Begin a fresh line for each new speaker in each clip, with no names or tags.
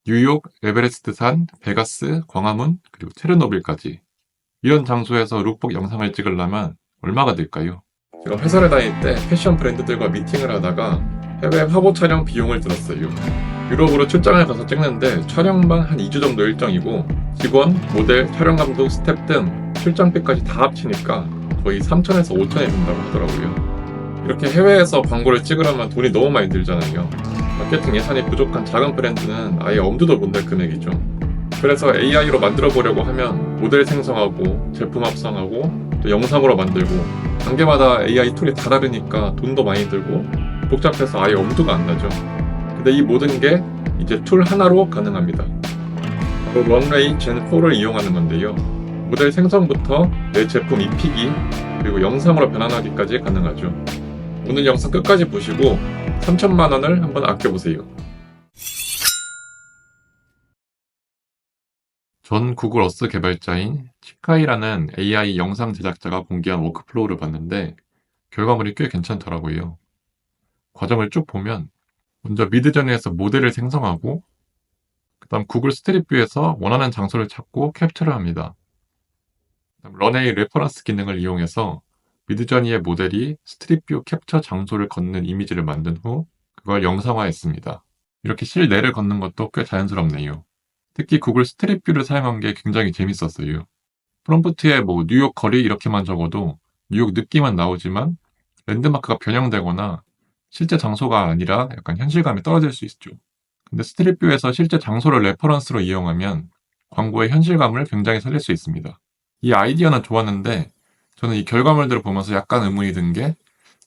뉴욕, 에베레스트산, 베가스, 광화문, 그리고 체르노빌까지 이런 장소에서 룩북 영상을 찍으려면 얼마가 들까요? 제가 회사를 다닐 때 패션 브랜드들과 미팅을 하다가 해외 화보 촬영 비용을 들었어요. 유럽으로 출장을 가서 찍는데 촬영만 한 2주 정도 일정이고 직원, 모델, 촬영 감독, 스텝 등 출장비까지 다 합치니까 거의 3천에서 5천이 든다고 하더라고요. 이렇게 해외에서 광고를 찍으려면 돈이 너무 많이 들잖아요. 마케팅 예산이 부족한 작은 브랜드는 아예 엄두도 못 낼 금액이죠. 그래서 AI로 만들어 보려고 하면 모델 생성하고 제품 합성하고 또 영상으로 만들고 단계마다 AI 툴이 다 다르니까 돈도 많이 들고 복잡해서 아예 엄두가 안 나죠. 근데 이 모든 게 이제 툴 하나로 가능합니다. 바로 런웨이 젠4를 이용하는 건데요. 모델 생성부터 내 제품 입히기 그리고 영상으로 변환하기까지 가능하죠. 오늘 영상 끝까지 보시고 3천만 원을 한번 아껴보세요. 전 구글 어스 개발자인 치카이라는 AI 영상 제작자가 공개한 워크플로우를 봤는데 결과물이 꽤 괜찮더라고요. 과정을 쭉 보면 먼저 미드저니에서 모델을 생성하고 그 다음 구글 스트릿뷰에서 원하는 장소를 찾고 캡처를 합니다. 그다음 런웨이 레퍼런스 기능을 이용해서 미드저니의 모델이 스트릿뷰 캡처 장소를 걷는 이미지를 만든 후 그걸 영상화했습니다. 이렇게 실내를 걷는 것도 꽤 자연스럽네요. 특히 구글 스트릿뷰를 사용한 게 굉장히 재밌었어요. 프롬프트에 뭐 뉴욕 거리 이렇게만 적어도 뉴욕 느낌은 나오지만 랜드마크가 변형되거나 실제 장소가 아니라 약간 현실감이 떨어질 수 있죠. 근데 스트릿뷰에서 실제 장소를 레퍼런스로 이용하면 광고의 현실감을 굉장히 살릴 수 있습니다. 이 아이디어는 좋았는데 저는 이 결과물들을 보면서 약간 의문이 든 게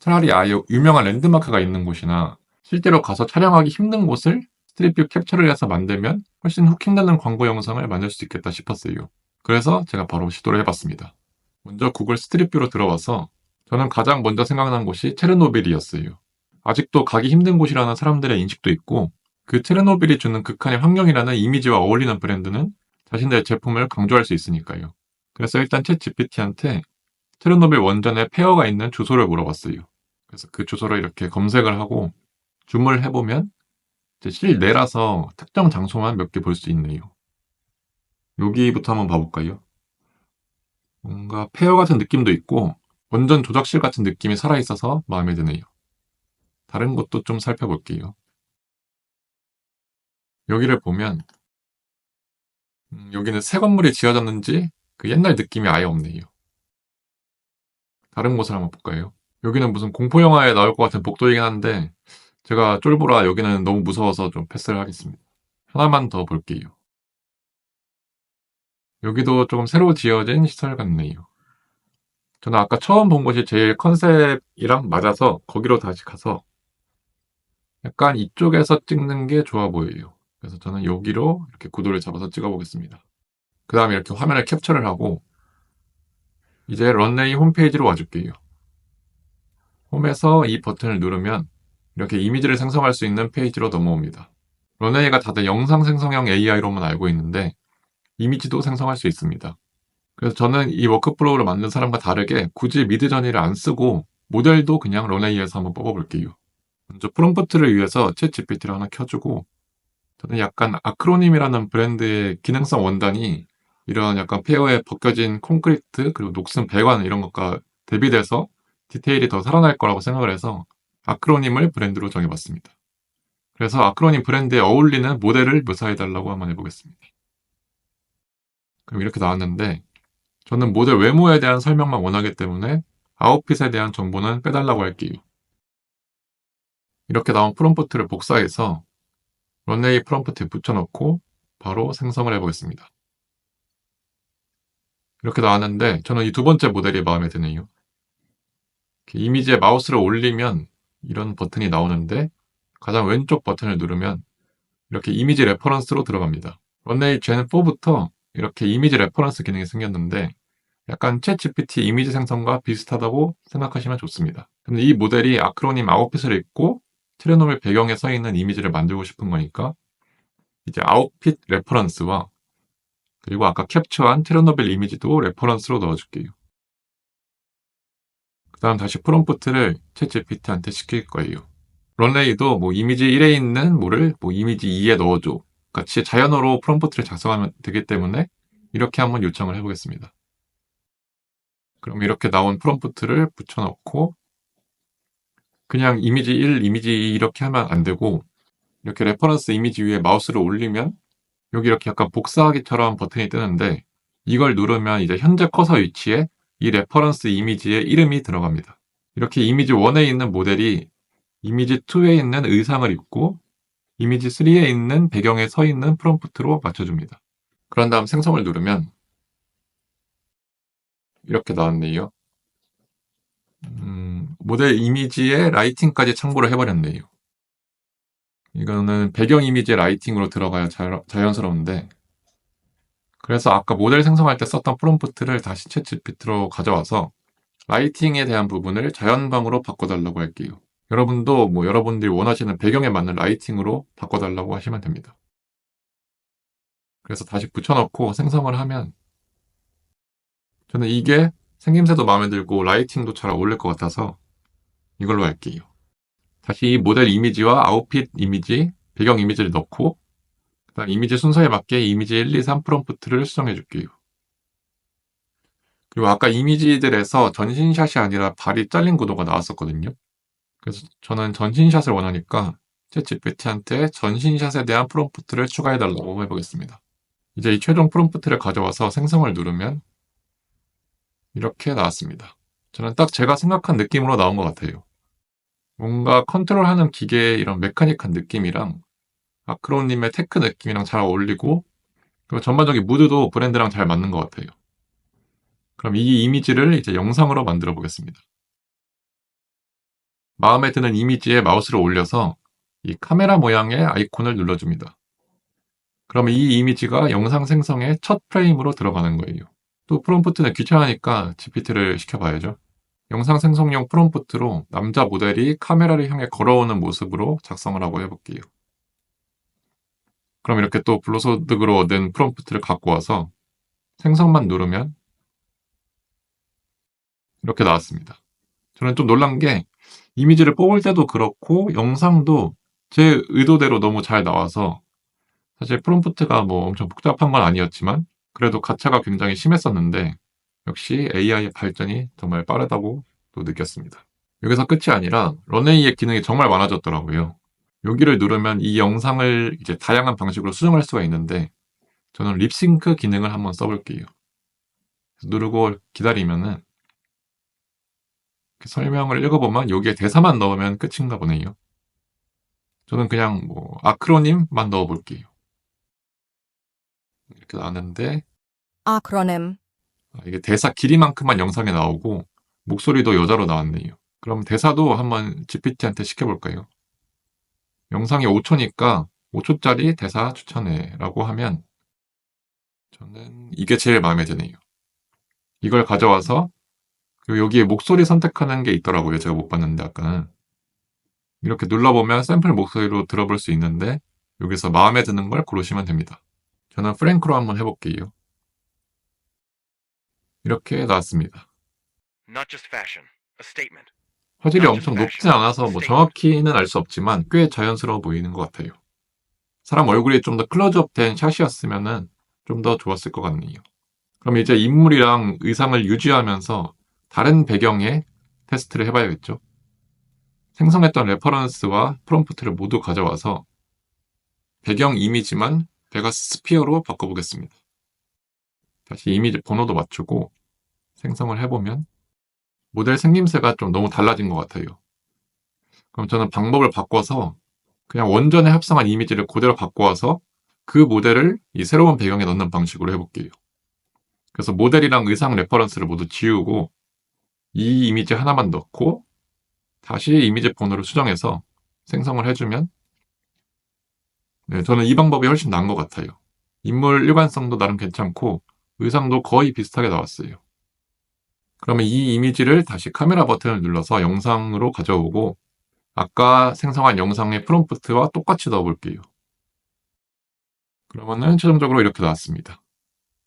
차라리 아예 유명한 랜드마크가 있는 곳이나 실제로 가서 촬영하기 힘든 곳을 스트릿뷰 캡처를 해서 만들면 훨씬 후킹되는 광고 영상을 만들 수 있겠다 싶었어요. 그래서 제가 바로 시도를 해봤습니다. 먼저 구글 스트릿뷰로 들어와서 저는 가장 먼저 생각난 곳이 체르노빌이었어요. 아직도 가기 힘든 곳이라는 사람들의 인식도 있고 그 체르노빌이 주는 극한의 환경이라는 이미지와 어울리는 브랜드는 자신들의 제품을 강조할 수 있으니까요. 그래서 일단 챗 GPT한테 체르노빌 원전에 폐허가 있는 주소를 물어봤어요. 그래서 그 주소를 이렇게 검색을 하고 줌을 해보면 이제 실내라서 특정 장소만 몇 개 볼 수 있네요. 여기부터 한번 봐볼까요? 뭔가 폐허 같은 느낌도 있고 원전 조작실 같은 느낌이 살아있어서 마음에 드네요. 다른 것도 좀 살펴볼게요. 여기를 보면 여기는 새 건물이 지어졌는지 그 옛날 느낌이 아예 없네요. 다른 곳을 한번 볼까요? 여기는 무슨 공포영화에 나올 것 같은 복도이긴 한데 제가 쫄보라 여기는 너무 무서워서 좀 패스를 하겠습니다. 하나만 더 볼게요. 여기도 조금 새로 지어진 시설 같네요. 저는 아까 처음 본 곳이 제일 컨셉이랑 맞아서 거기로 다시 가서 약간 이쪽에서 찍는 게 좋아 보여요. 그래서 저는 여기로 이렇게 구도를 잡아서 찍어보겠습니다. 그 다음에 이렇게 화면을 캡처를 하고 이제 런웨이 홈페이지로 와줄게요. 홈에서 이 버튼을 누르면 이렇게 이미지를 생성할 수 있는 페이지로 넘어옵니다. 런웨이가 다들 영상 생성형 AI로만 알고 있는데 이미지도 생성할 수 있습니다. 그래서 저는 이 워크플로우를 만든 사람과 다르게 굳이 미드저니를 안 쓰고 모델도 그냥 런웨이에서 한번 뽑아볼게요. 먼저 프롬프트를 위해서 챗 GPT를 하나 켜주고 저는 약간 아크로님이라는 브랜드의 기능성 원단이 이런 약간 폐허에 벗겨진 콘크리트 그리고 녹슨 배관 이런 것과 대비돼서 디테일이 더 살아날 거라고 생각을 해서 아크로님을 브랜드로 정해봤습니다. 그래서 아크로님 브랜드에 어울리는 모델을 묘사해달라고 한번 해보겠습니다. 그럼 이렇게 나왔는데 저는 모델 외모에 대한 설명만 원하기 때문에 아웃핏에 대한 정보는 빼달라고 할게요. 이렇게 나온 프롬프트를 복사해서 런웨이 프롬프트에 붙여넣고 바로 생성을 해보겠습니다. 이렇게 나왔는데 저는 이 두 번째 모델이 마음에 드네요. 이미지에 마우스를 올리면 이런 버튼이 나오는데 가장 왼쪽 버튼을 누르면 이렇게 이미지 레퍼런스로 들어갑니다. 런웨이 젠4부터 이렇게 이미지 레퍼런스 기능이 생겼는데 약간 챗 GPT 이미지 생성과 비슷하다고 생각하시면 좋습니다. 근데 이 모델이 아크로님 아웃핏을 입고 체르노빌 배경에 서 있는 이미지를 만들고 싶은 거니까 이제 아웃핏 레퍼런스와 그리고 아까 캡처한 체르노빌 이미지도 레퍼런스로 넣어줄게요. 그 다음 다시 프롬프트를 챗 GPT한테 시킬 거예요. 런웨이도 뭐 이미지 1에 있는 뭐를 뭐 이미지 2에 넣어줘. 같이 자연어로 프롬프트를 작성하면 되기 때문에 이렇게 한번 요청을 해보겠습니다. 그럼 이렇게 나온 프롬프트를 붙여넣고 그냥 이미지 1, 이미지 2 이렇게 하면 안 되고 이렇게 레퍼런스 이미지 위에 마우스를 올리면 여기 이렇게 약간 복사하기처럼 버튼이 뜨는데 이걸 누르면 이제 현재 커서 위치에 이 레퍼런스 이미지의 이름이 들어갑니다. 이렇게 이미지 1에 있는 모델이 이미지 2에 있는 의상을 입고 이미지 3에 있는 배경에 서 있는 프롬프트로 맞춰줍니다. 그런 다음 생성을 누르면 이렇게 나왔네요. 모델 이미지에 라이팅까지 참고를 해버렸네요. 이거는 배경 이미지 라이팅으로 들어가야 자연스러운데 그래서 아까 모델 생성할 때 썼던 프롬프트를 다시 챗GPT로 가져와서 라이팅에 대한 부분을 자연광으로 바꿔달라고 할게요. 여러분도 여러분들이 원하시는 배경에 맞는 라이팅으로 바꿔달라고 하시면 됩니다. 그래서 다시 붙여넣고 생성을 하면 저는 이게 생김새도 마음에 들고 라이팅도 잘 어울릴 것 같아서 이걸로 할게요. 다시 이 모델 이미지와 아웃핏 이미지, 배경 이미지를 넣고 그다음 이미지 순서에 맞게 이미지 1, 2, 3 프롬프트를 수정해 줄게요. 그리고 아까 이미지들에서 전신샷이 아니라 발이 잘린 구도가 나왔었거든요. 그래서 저는 전신샷을 원하니까 챗GPT한테 전신샷에 대한 프롬프트를 추가해달라고 해보겠습니다. 이제 이 최종 프롬프트를 가져와서 생성을 누르면 이렇게 나왔습니다. 저는 딱 제가 생각한 느낌으로 나온 것 같아요. 뭔가 컨트롤하는 기계의 이런 메카닉한 느낌이랑 아크로님의 테크 느낌이랑 잘 어울리고 그리고 전반적인 무드도 브랜드랑 잘 맞는 것 같아요. 그럼 이 이미지를 이제 영상으로 만들어 보겠습니다. 마음에 드는 이미지에 마우스를 올려서 이 카메라 모양의 아이콘을 눌러줍니다. 그럼 이 이미지가 영상 생성의 첫 프레임으로 들어가는 거예요. 또 프롬프트는 귀찮으니까 GPT를 시켜봐야죠. 영상 생성용 프롬프트로 남자 모델이 카메라를 향해 걸어오는 모습으로 작성을 하고 해볼게요. 그럼 이렇게 또 불로소득으로 얻은 프롬프트를 갖고 와서 생성만 누르면 이렇게 나왔습니다. 저는 좀 놀란 게 이미지를 뽑을 때도 그렇고 영상도 제 의도대로 너무 잘 나와서 사실 프롬프트가 엄청 복잡한 건 아니었지만 그래도 가차가 굉장히 심했었는데 역시 AI의 발전이 정말 빠르다고 또 느꼈습니다. 여기서 끝이 아니라 런웨이의 기능이 정말 많아졌더라고요. 여기를 누르면 이 영상을 이제 다양한 방식으로 수정할 수가 있는데 저는 립싱크 기능을 한번 써볼게요. 누르고 기다리면은 설명을 읽어보면 여기에 대사만 넣으면 끝인가 보네요. 저는 그냥 아크로님만 넣어볼게요. 이렇게 나왔는데
acronym,
이게 대사 길이만큼만 영상에 나오고 목소리도 여자로 나왔네요. 그럼 대사도 한번 GPT한테 시켜볼까요? 영상이 5초니까 5초짜리 대사 추천해 라고 하면 저는 이게 제일 마음에 드네요. 이걸 가져와서 여기에 목소리 선택하는 게 있더라고요. 제가 못 봤는데 아까는. 이렇게 눌러보면 샘플 목소리로 들어볼 수 있는데 여기서 마음에 드는 걸 고르시면 됩니다. 저는 프랭크로 한번 해볼게요. 이렇게 나왔습니다.
Not just fashion, a statement.
화질이 엄청 높지 않아서 정확히는 알 수 없지만 꽤 자연스러워 보이는 것 같아요. 사람 얼굴이 좀 더 클로즈업 된 샷이었으면 좀 더 좋았을 것 같네요. 그럼 이제 인물이랑 의상을 유지하면서 다른 배경에 테스트를 해봐야겠죠. 생성했던 레퍼런스와 프롬프트를 모두 가져와서 배경 이미지만 베가스 스피어로 바꿔보겠습니다. 다시 이미지 번호도 맞추고 생성을 해보면 모델 생김새가 좀 너무 달라진 것 같아요. 그럼 저는 방법을 바꿔서 그냥 원전에 합성한 이미지를 그대로 갖고 와서 그 모델을 이 새로운 배경에 넣는 방식으로 해볼게요. 그래서 모델이랑 의상 레퍼런스를 모두 지우고 이 이미지 하나만 넣고 다시 이미지 번호를 수정해서 생성을 해주면 저는 이 방법이 훨씬 나은 것 같아요. 인물 일관성도 나름 괜찮고 의상도 거의 비슷하게 나왔어요. 그러면 이 이미지를 다시 카메라 버튼을 눌러서 영상으로 가져오고 아까 생성한 영상의 프롬프트와 똑같이 넣어볼게요. 그러면은 최종적으로 이렇게 나왔습니다.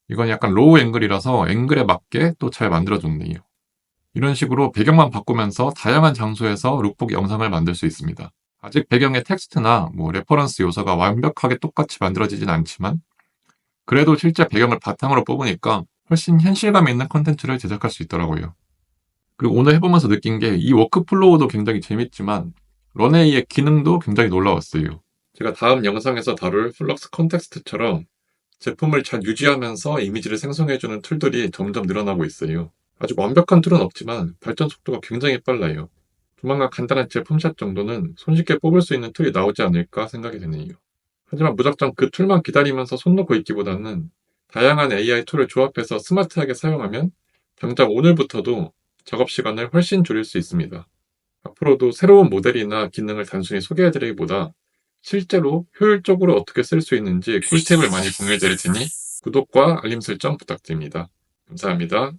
이건 약간 로우 앵글이라서 앵글에 맞게 또 잘 만들어줬네요. 이런 식으로 배경만 바꾸면서 다양한 장소에서 룩북 영상을 만들 수 있습니다. 아직 배경의 텍스트나 레퍼런스 요소가 완벽하게 똑같이 만들어지진 않지만 그래도 실제 배경을 바탕으로 뽑으니까 훨씬 현실감 있는 컨텐츠를 제작할 수 있더라고요. 그리고 오늘 해보면서 느낀 게 이 워크플로우도 굉장히 재밌지만 런웨이의 기능도 굉장히 놀라웠어요. 제가 다음 영상에서 다룰 플럭스 컨텍스트처럼 제품을 잘 유지하면서 이미지를 생성해주는 툴들이 점점 늘어나고 있어요. 아직 완벽한 툴은 없지만 발전 속도가 굉장히 빨라요. 조만간 간단한 제품샷 정도는 손쉽게 뽑을 수 있는 툴이 나오지 않을까 생각이 되네요. 하지만 무작정 그 툴만 기다리면서 손 놓고 있기보다는 다양한 AI 툴을 조합해서 스마트하게 사용하면 당장 오늘부터도 작업 시간을 훨씬 줄일 수 있습니다. 앞으로도 새로운 모델이나 기능을 단순히 소개해드리기보다 실제로 효율적으로 어떻게 쓸 수 있는지 꿀팁을 많이 공유해드릴 테니 구독과 알림 설정 부탁드립니다. 감사합니다.